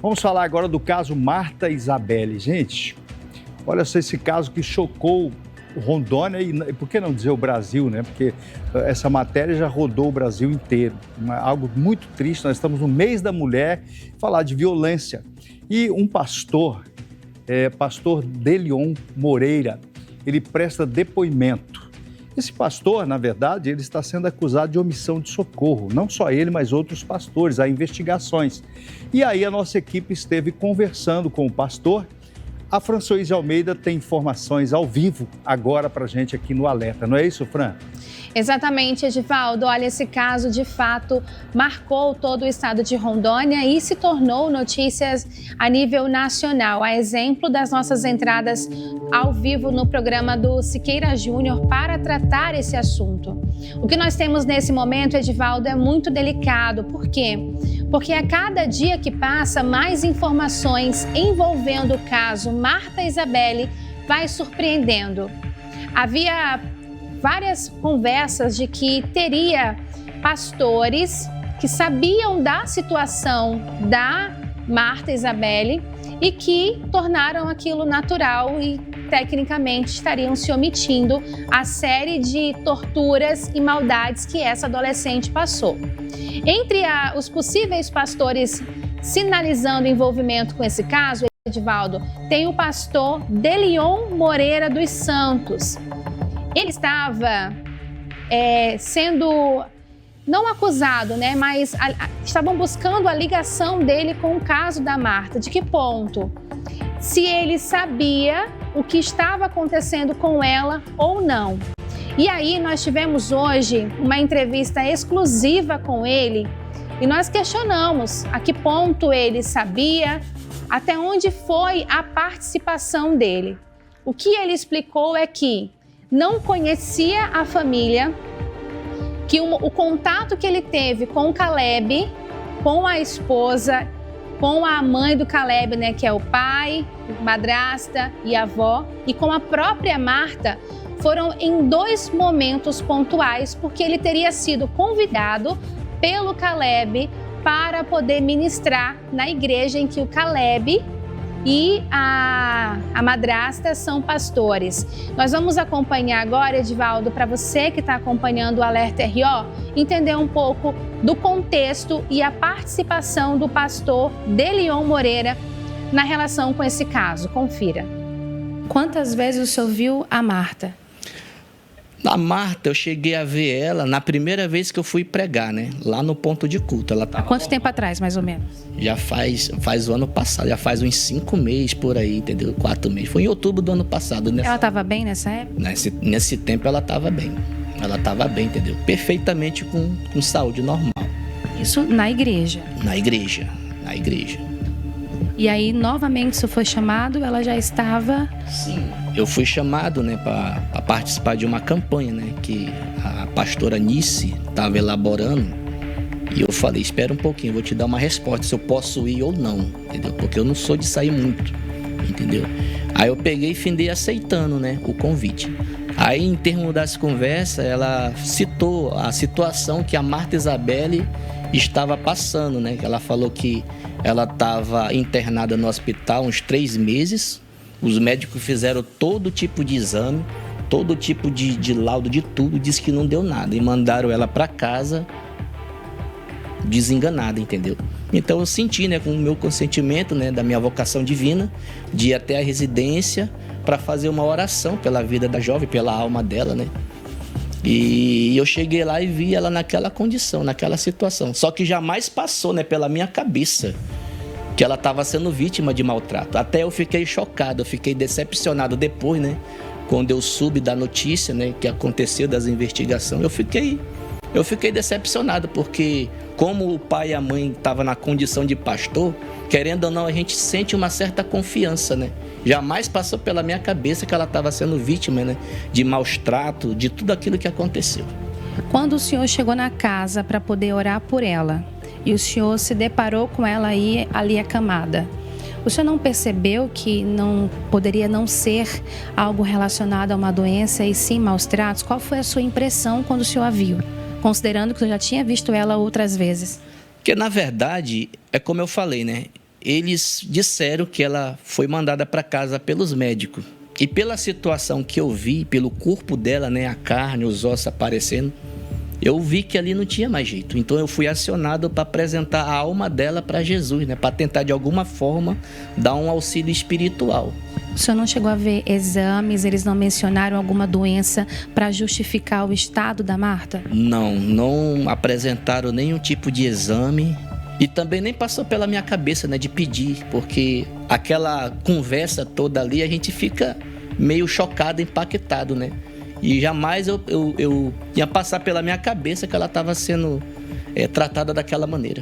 Vamos falar agora do caso Marta Isabelle. Gente, olha só esse caso que chocou Rondônia e, por que não dizer, o Brasil, né? Porque essa matéria já rodou o Brasil inteiro. Algo muito triste, nós estamos no mês da mulher, falar de violência. E um pastor, pastor Delion Moreira, ele presta depoimento. Esse pastor, na verdade, ele está sendo acusado de omissão de socorro. Não só ele, mas outros pastores. Há investigações. E aí a nossa equipe esteve conversando com o pastor. A Françoise Almeida tem informações ao vivo agora para a gente aqui no Alerta. Não é isso, Fran? Exatamente, Edivaldo. Olha, esse caso de fato marcou todo o estado de Rondônia e se tornou notícias a nível nacional. A exemplo das nossas entradas ao vivo no programa do Siqueira Júnior para tratar esse assunto. O que nós temos nesse momento, Edivaldo, é muito delicado. Por quê? Porque a cada dia que passa, mais informações envolvendo o caso Marta Isabelle vai surpreendendo. Havia várias conversas de que teria pastores que sabiam da situação da Marta Isabelle e que tornaram aquilo natural e tecnicamente estariam se omitindo a série de torturas e maldades que essa adolescente passou. Entre os possíveis pastores sinalizando envolvimento com esse caso, Edivaldo, tem o pastor Delion Moreira dos Santos. Ele estava sendo, não acusado, né, mas estavam buscando a ligação dele com o caso da Marta. De que ponto? Se ele sabia o que estava acontecendo com ela ou não. E aí nós tivemos hoje uma entrevista exclusiva com ele e nós questionamos a que ponto ele sabia, até onde foi a participação dele. O que ele explicou é que não conhecia a família, que o contato que ele teve com o Caleb, com a esposa, com a mãe do Caleb, né, que é o pai, madrasta e avó, e com a própria Marta, foram em 2 momentos pontuais, porque ele teria sido convidado pelo Caleb para poder ministrar na igreja em que o Caleb e a madrasta são pastores. Nós vamos acompanhar agora, Edivaldo, para você que está acompanhando o Alerta RO, entender um pouco do contexto e a participação do pastor Delion Moreira na relação com esse caso. Confira. Quantas vezes o senhor viu a Marta? A Marta, eu cheguei a ver ela na primeira vez que eu fui pregar, né? Lá no ponto de culto. Ela tava... Há quanto tempo atrás, mais ou menos? Já faz o ano passado, já faz uns 5 meses por aí, entendeu? 4 meses. Foi em outubro do ano passado. Ela estava bem nessa época? Nesse tempo ela estava bem. Ela estava bem, entendeu? Perfeitamente com saúde normal. Isso na igreja? Na igreja. E aí, novamente, você foi chamado, ela já estava... Sim, eu fui chamado, né, para participar de uma campanha, né, que a pastora Nice estava elaborando. E eu falei, espera um pouquinho, eu vou te dar uma resposta se eu posso ir ou não, entendeu? Porque eu não sou de sair muito, entendeu? Aí eu peguei e findei aceitando, né, o convite. Aí, em termos das conversas, ela citou a situação que a Marta Isabelle estava passando, né? Ela falou que ela estava internada no hospital uns 3 meses. Os médicos fizeram todo tipo de exame, todo tipo de laudo, de tudo. Disse que não deu nada e mandaram ela para casa desenganada, entendeu? Então eu senti, né, com o meu consentimento, né, da minha vocação divina, de ir até a residência para fazer uma oração pela vida da jovem, pela alma dela, né? E eu cheguei lá e vi ela naquela condição, naquela situação. Só que jamais passou, né, pela minha cabeça que ela estava sendo vítima de maltrato. Até eu fiquei chocado, eu fiquei decepcionado depois, né? Quando eu soube da notícia, né, que aconteceu, das investigações, eu fiquei decepcionado, porque como o pai e a mãe estavam na condição de pastor, querendo ou não, a gente sente uma certa confiança, né? Jamais passou pela minha cabeça que ela estava sendo vítima, né, de maus tratos, de tudo aquilo que aconteceu. Quando o senhor chegou na casa para poder orar por ela e o senhor se deparou com ela aí, ali acamada, o senhor não percebeu que não poderia não ser algo relacionado a uma doença e sim maus tratos? Qual foi a sua impressão quando o senhor a viu, considerando que o senhor já tinha visto ela outras vezes? Porque, na verdade, é como eu falei, né? eles disseram que ela foi mandada para casa pelos médicos. E pela situação que eu vi, pelo corpo dela, né, a carne, os ossos aparecendo, eu vi que ali não tinha mais jeito. Então eu fui acionado para apresentar a alma dela para Jesus, né, para tentar de alguma forma dar um auxílio espiritual. O senhor não chegou a ver exames, eles não mencionaram alguma doença para justificar o estado da Marta? Não apresentaram nenhum tipo de exame. E também nem passou pela minha cabeça, né, de pedir, porque aquela conversa toda ali, a gente fica meio chocado, impactado, né? E jamais eu ia passar pela minha cabeça que ela estava sendo tratada daquela maneira.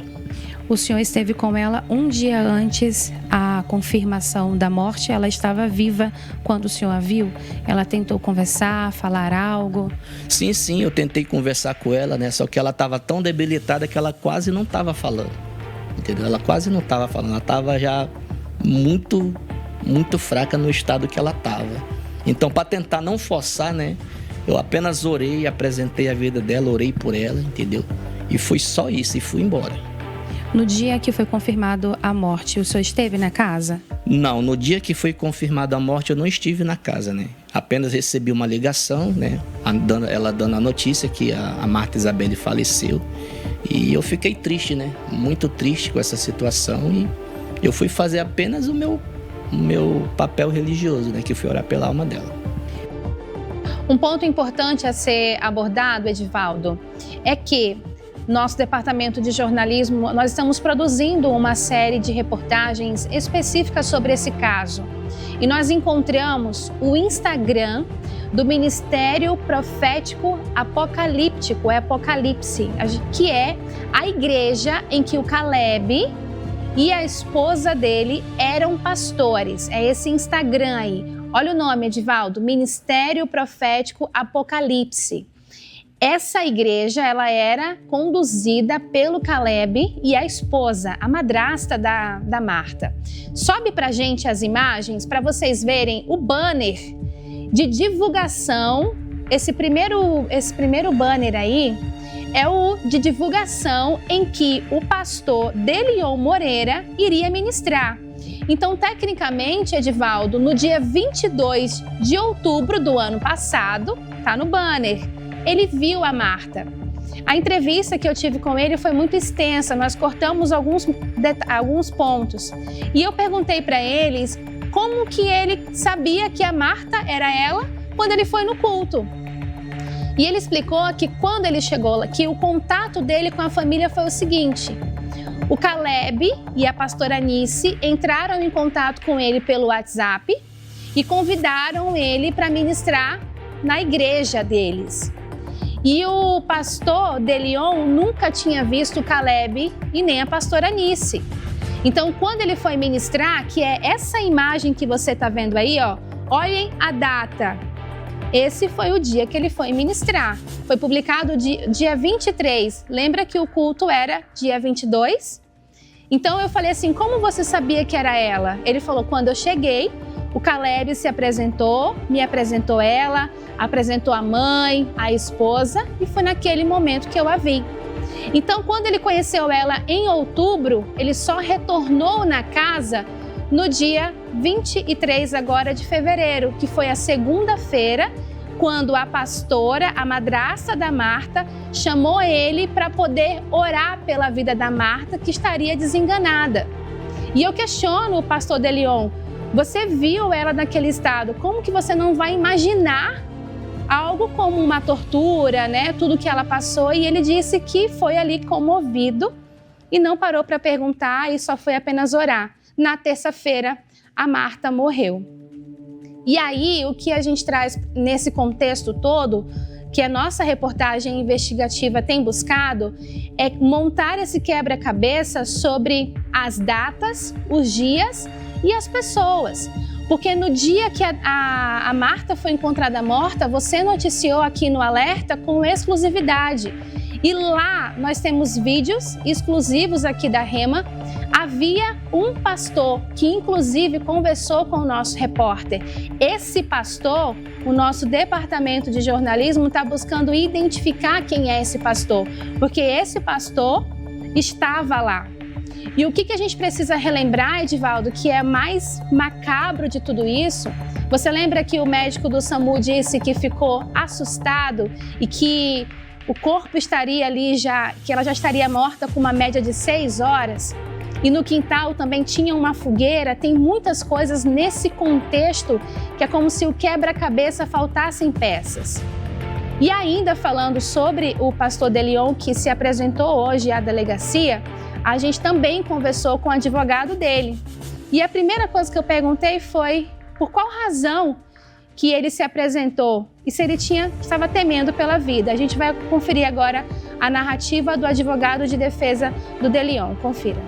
O senhor esteve com ela um dia antes a confirmação da morte, ela estava viva quando o senhor a viu? Ela tentou conversar, falar algo? Sim, eu tentei conversar com ela, né? Só que ela estava tão debilitada que ela quase não estava falando. Entendeu? Ela quase não estava falando, ela estava já muito fraca no estado que ela estava. Então, para tentar não forçar, né, eu apenas orei, apresentei a vida dela, orei por ela, entendeu? E foi só isso, e fui embora. No dia que foi confirmado a morte, o senhor esteve na casa? Não, no dia que foi confirmada a morte, eu não estive na casa, né? Apenas recebi uma ligação, né, ela dando a notícia que a Marta Isabelle faleceu. E eu fiquei triste, né? Muito triste com essa situação. E eu fui fazer apenas o meu papel religioso, né? Que foi orar pela alma dela. Um ponto importante a ser abordado, Edivaldo, é que nosso departamento de jornalismo, nós estamos produzindo uma série de reportagens específicas sobre esse caso. E nós encontramos o Instagram do Ministério Profético Apocalíptico, Apocalipse, que é a igreja em que o Caleb e a esposa dele eram pastores. É esse Instagram aí. Olha o nome, Edivaldo, Ministério Profético Apocalipse. Essa igreja, ela era conduzida pelo Caleb e a esposa, a madrasta da Marta. Sobe pra gente as imagens para vocês verem o banner de divulgação. Esse primeiro banner aí é o de divulgação em que o pastor Delion Moreira iria ministrar. Então, tecnicamente, Edivaldo, no dia 22 de outubro do ano passado, tá no banner, ele viu a Marta. A entrevista que eu tive com ele foi muito extensa, nós cortamos alguns pontos. E eu perguntei para eles como que ele sabia que a Marta era ela quando ele foi no culto. E ele explicou que quando ele chegou lá, que o contato dele com a família foi o seguinte: o Caleb e a pastora Anice entraram em contato com ele pelo WhatsApp e convidaram ele para ministrar na igreja deles. E o pastor Delion nunca tinha visto o Caleb e nem a pastora Anice. Então, quando ele foi ministrar, que é essa imagem que você está vendo aí, ó, olhem a data. Esse foi o dia que ele foi ministrar. Foi publicado dia 23. Lembra que o culto era dia 22? Então eu falei assim, como você sabia que era ela? Ele falou, quando eu cheguei, o Caleb se apresentou, me apresentou ela, apresentou a mãe, a esposa, e foi naquele momento que eu a vi. Então, quando ele conheceu ela em outubro, ele só retornou na casa no dia 23 agora de fevereiro, que foi a segunda-feira, quando a pastora, a madrasta da Marta, chamou ele para poder orar pela vida da Marta, que estaria desenganada. E eu questiono o pastor Delion, você viu ela naquele estado, como que você não vai imaginar algo como uma tortura, né? Tudo que ela passou, e ele disse que foi ali comovido e não parou para perguntar e só foi apenas orar. Na terça-feira, a Marta morreu. E aí, o que a gente traz nesse contexto todo, que a nossa reportagem investigativa tem buscado, é montar esse quebra-cabeça sobre as datas, os dias e as pessoas. Porque no dia que a Marta foi encontrada morta, você noticiou aqui no Alerta com exclusividade. E lá nós temos vídeos exclusivos aqui da Rema. Havia um pastor que inclusive conversou com o nosso repórter. Esse pastor, o nosso departamento de jornalismo está buscando identificar quem é esse pastor, porque esse pastor estava lá. E o que a gente precisa relembrar, Edivaldo, que é mais macabro de tudo isso? Você lembra que o médico do SAMU disse que ficou assustado e que o corpo estaria ali que ela já estaria morta com uma média de 6 horas? E no quintal também tinha uma fogueira. Tem muitas coisas nesse contexto que é como se o quebra-cabeça faltassem peças. E ainda falando sobre o pastor Delion, que se apresentou hoje à delegacia, a gente também conversou com o advogado dele. E a primeira coisa que eu perguntei foi por qual razão que ele se apresentou e se ele estava temendo pela vida. A gente vai conferir agora a narrativa do advogado de defesa do Delion. Confira.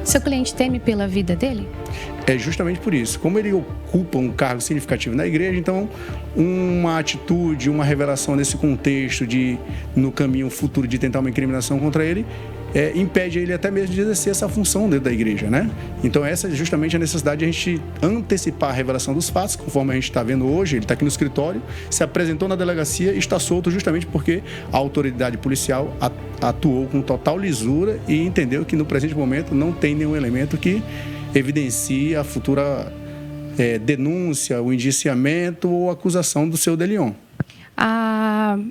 Seu cliente teme pela vida dele? É justamente por isso. Como ele ocupa um cargo significativo na igreja, então uma atitude, uma revelação nesse contexto no caminho futuro de tentar uma incriminação contra ele, impede ele até mesmo de exercer essa função dentro da igreja, né? Então essa é justamente a necessidade de a gente antecipar a revelação dos fatos, conforme a gente está vendo hoje. Ele está aqui no escritório, se apresentou na delegacia e está solto justamente porque a autoridade policial atuou com total lisura e entendeu que no presente momento não tem nenhum elemento que evidencie a futura denúncia, o indiciamento ou acusação do seu Delion.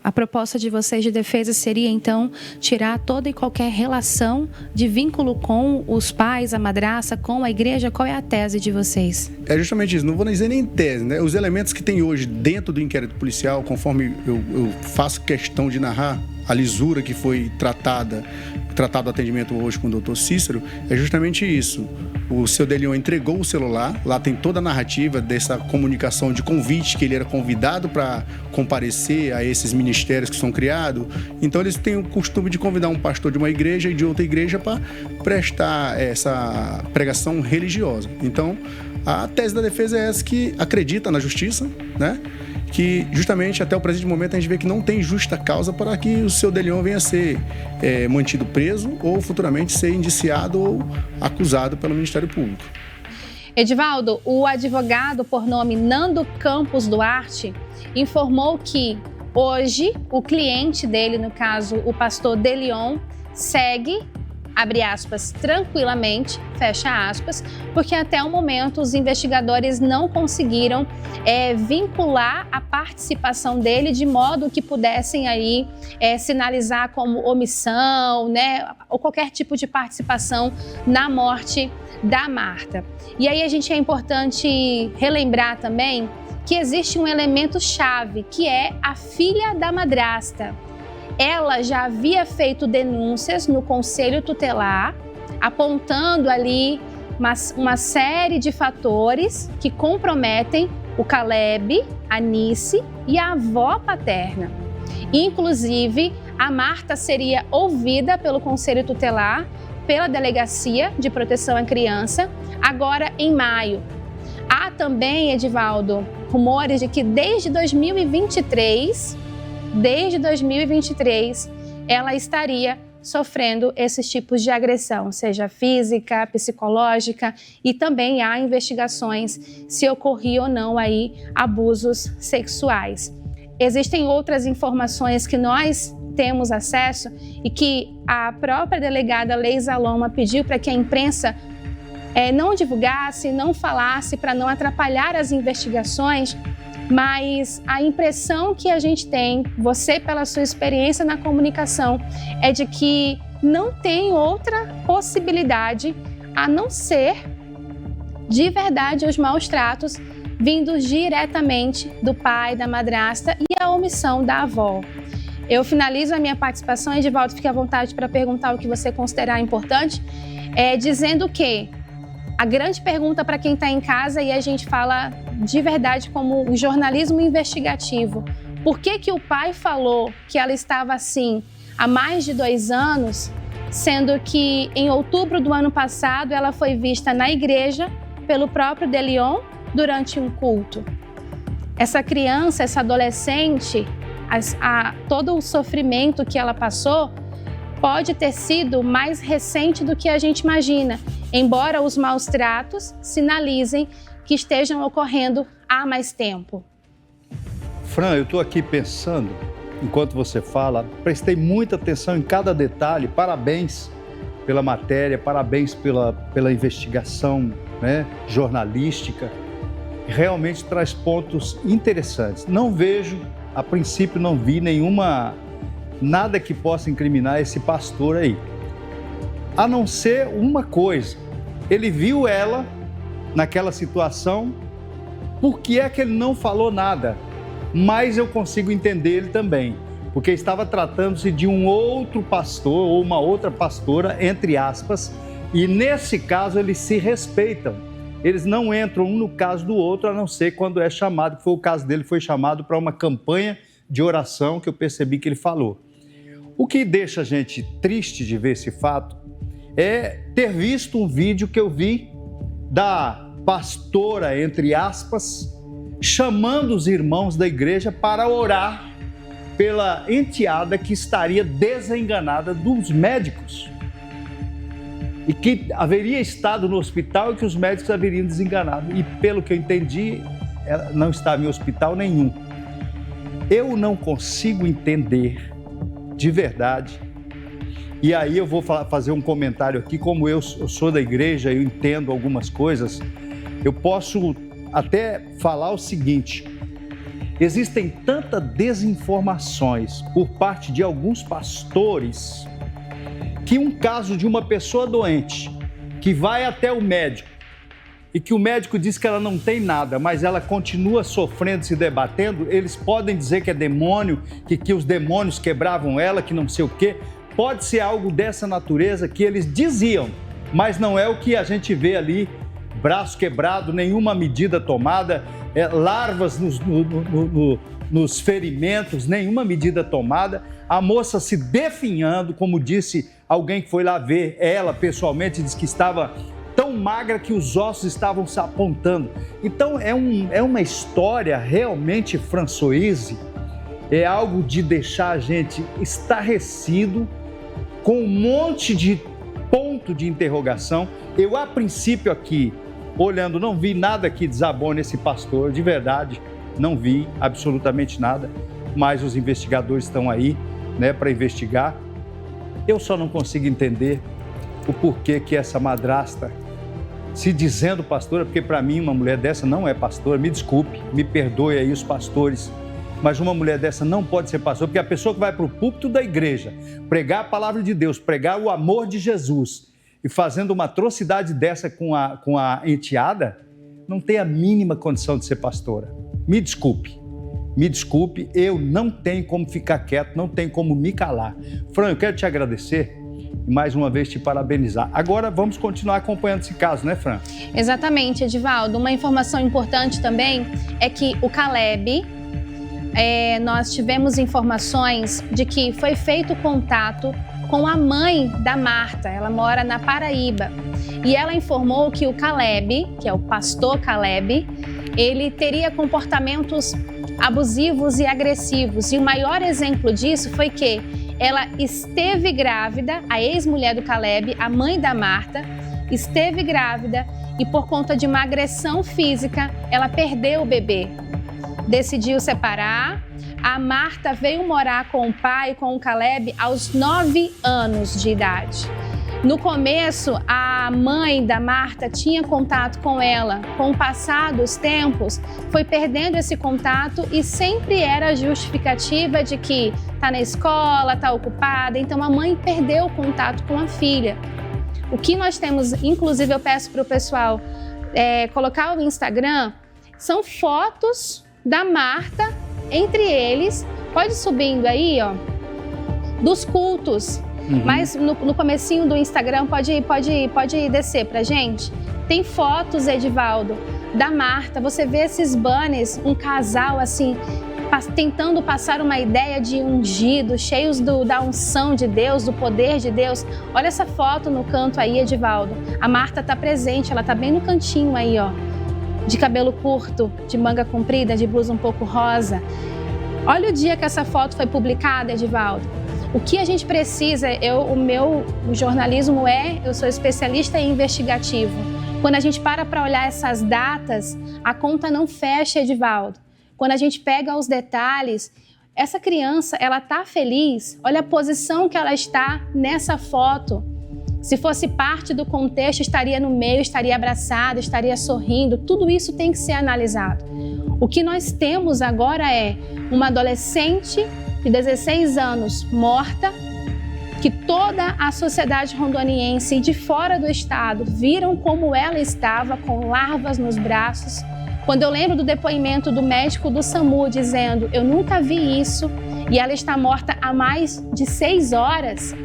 A proposta de vocês de defesa seria, então, tirar toda e qualquer relação de vínculo com os pais, a madrasta, com a igreja? Qual é a tese de vocês? É justamente isso, não vou nem dizer nem tese, né? Os elementos que tem hoje dentro do inquérito policial, conforme eu faço questão de narrar a lisura que foi tratado o atendimento hoje com o doutor Cícero, é justamente isso. O seu Delion entregou o celular, lá tem toda a narrativa dessa comunicação de convite, que ele era convidado para comparecer a esses ministérios que são criados. Então eles têm o costume de convidar um pastor de uma igreja e de outra igreja para prestar essa pregação religiosa. Então a tese da defesa é essa, que acredita na justiça, né? Que justamente até o presente momento a gente vê que não tem justa causa para que o seu Delion venha a ser mantido preso ou futuramente ser indiciado ou acusado pelo Ministério Público. Edivaldo, o advogado por nome Nando Campos Duarte informou que hoje o cliente dele, no caso o pastor Delion, segue, abre aspas, tranquilamente, fecha aspas, porque até o momento os investigadores não conseguiram vincular a participação dele de modo que pudessem aí sinalizar como omissão, né, ou qualquer tipo de participação na morte da Marta. E aí é importante relembrar também que existe um elemento chave, que é a filha da madrasta. Ela já havia feito denúncias no Conselho Tutelar, apontando ali uma série de fatores que comprometem o Caleb, a Nice e a avó paterna. Inclusive, a Marta seria ouvida pelo Conselho Tutelar, pela Delegacia de Proteção à Criança, agora em maio. Há também, Edivaldo, rumores de que desde 2023, ela estaria sofrendo esses tipos de agressão, seja física, psicológica, e também há investigações se ocorria ou não aí abusos sexuais. Existem outras informações que nós temos acesso e que a própria delegada Leisa Loma pediu para que a imprensa não divulgasse, não falasse, para não atrapalhar as investigações. Mas a impressão que a gente tem, você pela sua experiência na comunicação, é de que não tem outra possibilidade a não ser, de verdade, os maus tratos vindos diretamente do pai, da madrasta e a omissão da avó. Eu finalizo a minha participação, Edivaldo, fique à vontade para perguntar o que você considerar importante, dizendo que a grande pergunta para quem está em casa, e a gente fala de verdade como um jornalismo investigativo, por que o pai falou que ela estava assim há mais de 2 anos, sendo que em outubro do ano passado ela foi vista na igreja pelo próprio Delion durante um culto? Essa criança, essa adolescente, todo o sofrimento que ela passou pode ter sido mais recente do que a gente imagina, embora os maus tratos sinalizem que estejam ocorrendo há mais tempo. Fran, eu estou aqui pensando, enquanto você fala, prestei muita atenção em cada detalhe, parabéns pela matéria, parabéns pela investigação, né, jornalística. Realmente traz pontos interessantes. Não vejo, a princípio não vi nada que possa incriminar esse pastor aí. A não ser uma coisa, ele viu ela naquela situação, por que é que ele não falou nada? Mas eu consigo entender ele também, porque estava tratando-se de um outro pastor ou uma outra pastora, entre aspas, e nesse caso eles se respeitam. Eles não entram um no caso do outro, a não ser quando é chamado, que foi o caso dele, foi chamado para uma campanha de oração que eu percebi que ele falou. O que deixa a gente triste de ver esse fato é ter visto um vídeo que eu vi da pastora, entre aspas, chamando os irmãos da igreja para orar pela enteada que estaria desenganada dos médicos e que haveria estado no hospital e que os médicos haveriam desenganado. E pelo que eu entendi, ela não estava em hospital nenhum. Eu não consigo entender de verdade. E aí eu vou fazer um comentário aqui, como eu sou da igreja, eu entendo algumas coisas, eu posso até falar o seguinte: existem tantas desinformações por parte de alguns pastores que um caso de uma pessoa doente que vai até o médico e que o médico diz que ela não tem nada, mas ela continua sofrendo, se debatendo, eles podem dizer que é demônio, que os demônios quebravam ela, que não sei o quê. Pode ser algo dessa natureza que eles diziam, mas não é o que a gente vê ali, braço quebrado, nenhuma medida tomada, larvas nos ferimentos, nenhuma medida tomada, a moça se definhando, como disse alguém que foi lá ver ela pessoalmente, disse que estava tão magra que os ossos estavam se apontando. Então é uma história realmente Françoise, é algo de deixar a gente estarrecido, com um monte de ponto de interrogação. Eu, a princípio aqui, olhando, não vi nada que desabone esse pastor, de verdade, não vi absolutamente nada, mas os investigadores estão aí, né, para investigar. Eu só não consigo entender o porquê que essa madrasta, se dizendo pastora, porque para mim uma mulher dessa não é pastora, me desculpe, me perdoe aí os pastores, mas uma mulher dessa não pode ser pastora, porque a pessoa que vai para o púlpito da igreja, pregar a palavra de Deus, pregar o amor de Jesus, e fazendo uma atrocidade dessa com a enteada, não tem a mínima condição de ser pastora. Me desculpe, eu não tenho como ficar quieto, não tenho como me calar. Fran, eu quero te agradecer e mais uma vez te parabenizar. Agora vamos continuar acompanhando esse caso, né, Fran? Exatamente, Edivaldo. Uma informação importante também é que o Caleb, nós tivemos informações de que foi feito contato com a mãe da Marta, ela mora na Paraíba, e ela informou que o Caleb, que é o pastor Caleb, ele teria comportamentos abusivos e agressivos, e o maior exemplo disso foi que ela esteve grávida, a ex-mulher do Caleb, a mãe da Marta, esteve grávida e por conta de uma agressão física, ela perdeu o bebê. Decidiu separar. A Marta veio morar com o pai, com o Caleb, aos 9 anos de idade. No começo, a mãe da Marta tinha contato com ela. Com o passar dos tempos, foi perdendo esse contato e sempre era a justificativa de que está na escola, está ocupada. Então, a mãe perdeu o contato com a filha. O que nós temos, inclusive eu peço para o pessoal colocar o Instagram, são fotos da Marta, entre eles, pode ir subindo aí, ó, dos cultos. Mas no comecinho do Instagram pode descer pra gente. Tem fotos, Edivaldo, da Marta. Você vê esses banners, um casal assim, tentando passar uma ideia de ungido, cheios da unção de Deus, do poder de Deus. Olha essa foto no canto aí, Edivaldo. A Marta tá presente, ela tá bem no cantinho aí, ó, de cabelo curto, de manga comprida, de blusa um pouco rosa. Olha o dia que essa foto foi publicada, Edivaldo. O que a gente precisa, o meu jornalismo eu sou especialista em investigativo. Quando a gente para olhar essas datas, a conta não fecha, Edivaldo. Quando a gente pega os detalhes, essa criança, ela tá feliz, olha a posição que ela está nessa foto. Se fosse parte do contexto, estaria no meio, estaria abraçado, estaria sorrindo. Tudo isso tem que ser analisado. O que nós temos agora é uma adolescente de 16 anos morta, que toda a sociedade rondoniense e de fora do estado viram como ela estava, com larvas nos braços. Quando eu lembro do depoimento do médico do SAMU dizendo: eu nunca vi isso, e ela está morta há mais de 6 horas,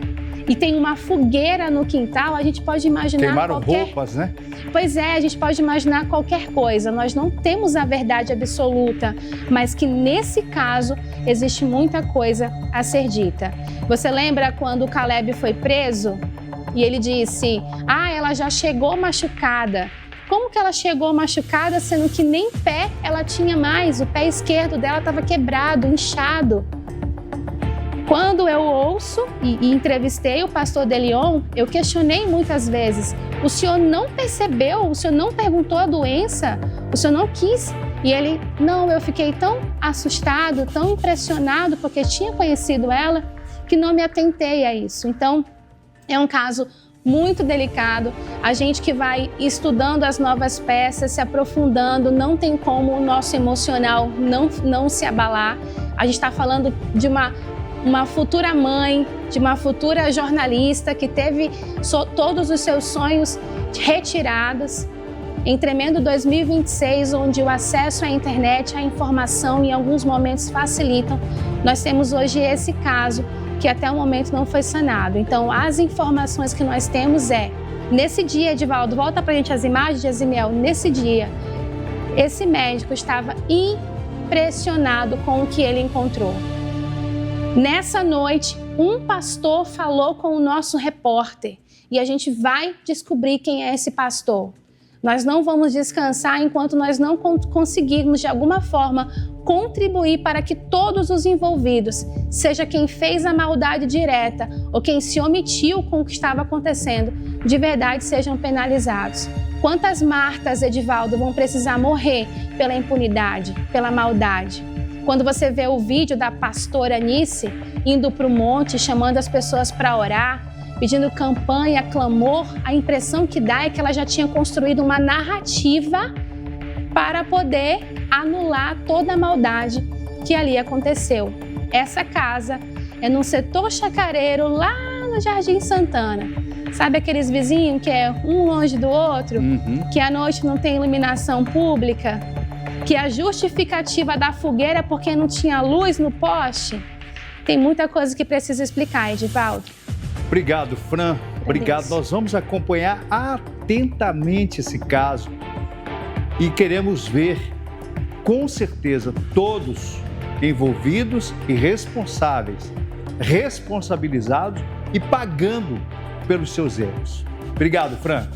e tem uma fogueira no quintal, a gente pode imaginar Queimaram roupas, né? Pois é, a gente pode imaginar qualquer coisa. Nós não temos a verdade absoluta, mas que nesse caso existe muita coisa a ser dita. Você lembra quando o Caleb foi preso e ele disse: ela já chegou machucada. Como que ela chegou machucada, sendo que nem pé ela tinha mais? O pé esquerdo dela estava quebrado, inchado. Quando eu ouço e entrevistei o pastor Delion, eu questionei muitas vezes: o senhor não percebeu? O senhor não perguntou a doença? O senhor não quis? E ele: não, eu fiquei tão assustado, tão impressionado, porque tinha conhecido ela, que não me atentei a isso. Então, é um caso muito delicado. A gente que vai estudando as novas peças, se aprofundando, não tem como o nosso emocional não se abalar. A gente está falando de uma futura mãe, de uma futura jornalista que teve todos os seus sonhos retirados em tremendo 2026, onde o acesso à internet, à informação, em alguns momentos facilitam. Nós temos hoje esse caso que até o momento não foi sanado. Então, as informações que nós temos nesse dia, Edivaldo, volta pra gente as imagens de Azimel, nesse dia, esse médico estava impressionado com o que ele encontrou. Nessa noite, um pastor falou com o nosso repórter e a gente vai descobrir quem é esse pastor. Nós não vamos descansar enquanto nós não conseguirmos, de alguma forma, contribuir para que todos os envolvidos, seja quem fez a maldade direta ou quem se omitiu com o que estava acontecendo, de verdade sejam penalizados. Quantas Martas, Edivaldo, vão precisar morrer pela impunidade, pela maldade? Quando você vê o vídeo da pastora Anice indo para o monte, chamando as pessoas para orar, pedindo campanha, clamor, a impressão que dá é que ela já tinha construído uma narrativa para poder anular toda a maldade que ali aconteceu. Essa casa é num setor chacareiro lá no Jardim Santana. Sabe aqueles vizinhos que é um longe do outro? Que à noite não tem iluminação pública? Que a justificativa da fogueira é porque não tinha luz no poste? Tem muita coisa que precisa explicar, Edivaldo. Obrigado, Fran. Obrigado. Nós vamos acompanhar atentamente esse caso e queremos ver, com certeza, todos envolvidos e responsáveis, responsabilizados e pagando pelos seus erros. Obrigado, Fran.